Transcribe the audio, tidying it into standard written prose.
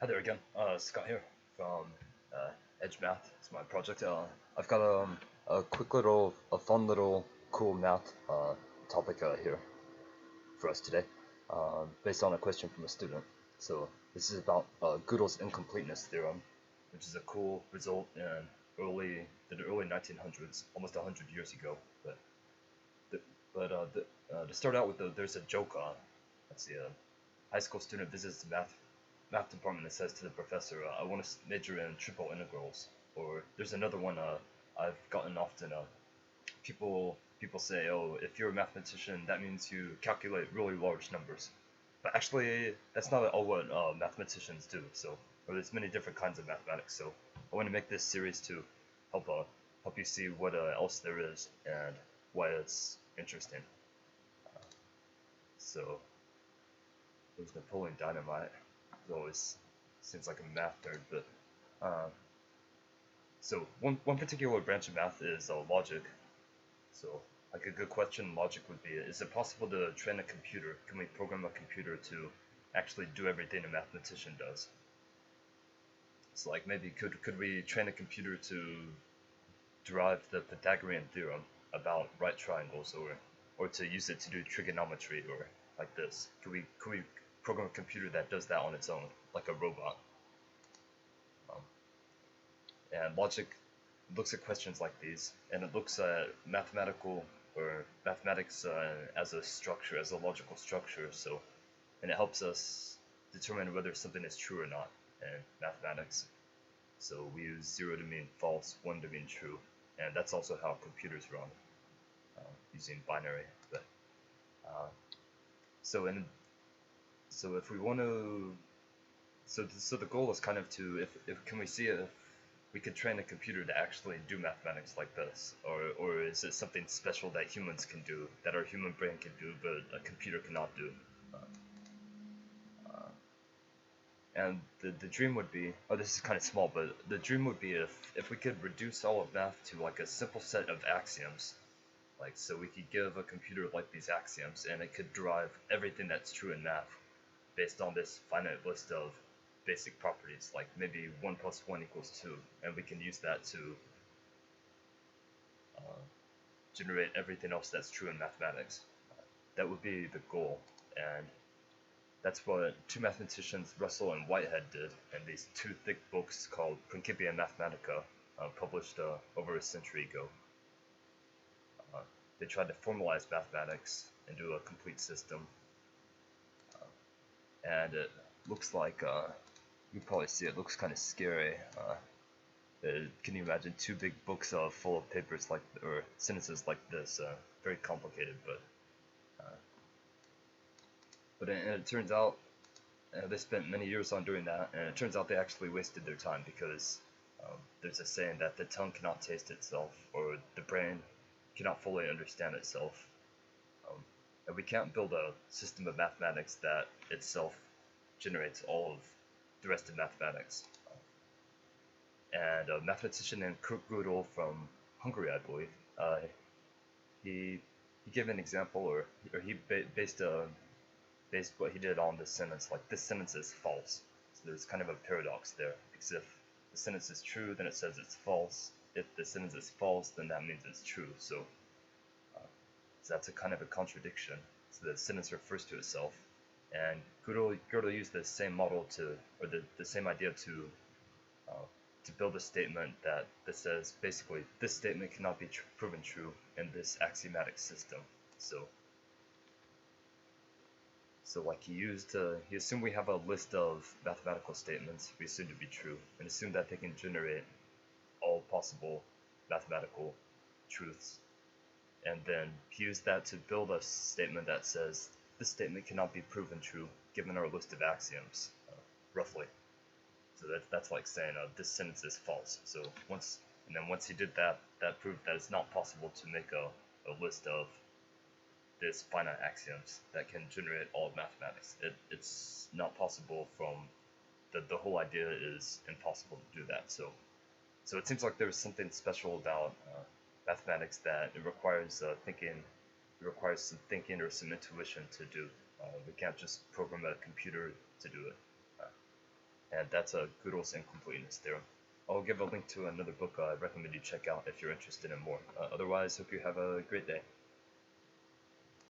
Hi there again, Scott here from Edge Math. It's my project. I've got a quick little, a fun little, cool math topic here for us today, based on a question from a student. So this is about Gödel's incompleteness theorem, which is a cool result in the early 1900s, almost 100 years ago. To start out with, there's a joke. Let's see, a high school student visits the math department and says to the professor, I want to major in triple integrals. Or there's another one I've gotten often. People say, oh, if you're a mathematician, that means you calculate really large numbers. But actually, that's not all what mathematicians do. Or there's many different kinds of mathematics. So I want to make this series to help you see what else there is and why it's interesting. So there's Napoleon Dynamite. It always seems like a math nerd, but so one particular branch of math is logic. So like a good question in logic would be, is it possible to train a computer? Can we program a computer to actually do everything a mathematician does? So like maybe could we train a computer to derive the Pythagorean theorem about right triangles, or to use it to do trigonometry, or like this? Could we program a computer that does that on its own, like a robot? And logic looks at questions like these, and it looks at mathematics as a structure, as a logical structure. And it helps us determine whether something is true or not in mathematics. So we use 0 to mean false, 1 to mean true, and that's also how computers run, using binary. But so if we want to, so the goal is kind of to, if can we see if we could train a computer to actually do mathematics like this, or is it something special that humans can do, that our human brain can do, but a computer cannot do? And the dream would be, oh, this is kind of small, but the dream would be if we could reduce all of math to like a simple set of axioms, like so we could give a computer like these axioms, and it could derive everything that's true in math based on this finite list of basic properties, like maybe 1 plus 1 equals 2, and we can use that to generate everything else that's true in mathematics. That would be the goal, and that's what two mathematicians, Russell and Whitehead, did in these two thick books called Principia Mathematica, published over a century ago. They tried to formalize mathematics into a complete system, and it looks like, you probably see it looks kind of scary. Can you imagine two big books full of papers like, or sentences like this? Very complicated, but it turns out they spent many years on doing that, and it turns out they actually wasted their time, because there's a saying that the tongue cannot taste itself, or the brain cannot fully understand itself, and we can't build a system of mathematics that itself generates all of the rest of mathematics. And a mathematician named Godel from Hungary, I believe, he gave an example, or he based what he did on this sentence, like this sentence is false. So there's kind of a paradox there, because if the sentence is true, then it says it's false. If the sentence is false, then that means it's true. So that's a kind of a contradiction. So the sentence refers to itself, and Godel used the same model or the same idea to build a statement that says basically this statement cannot be proven true in this axiomatic system. So like he assumed we have a list of mathematical statements we assume to be true, and assume that they can generate all possible mathematical truths. And then he used that to build a statement that says this statement cannot be proven true given our list of axioms, roughly. So that's like saying this sentence is false. So once he did that, that proved that it's not possible to make a list of this finite axioms that can generate all of mathematics. It's not possible. From the whole idea is impossible to do that. So it seems like there's something special about mathematics, that it requires some thinking or some intuition to do. We can't just program a computer to do it. and that's a Godel's Incompleteness Theorem. I'll give a link to another book I recommend you check out if you're interested in more. Otherwise, hope you have a great day.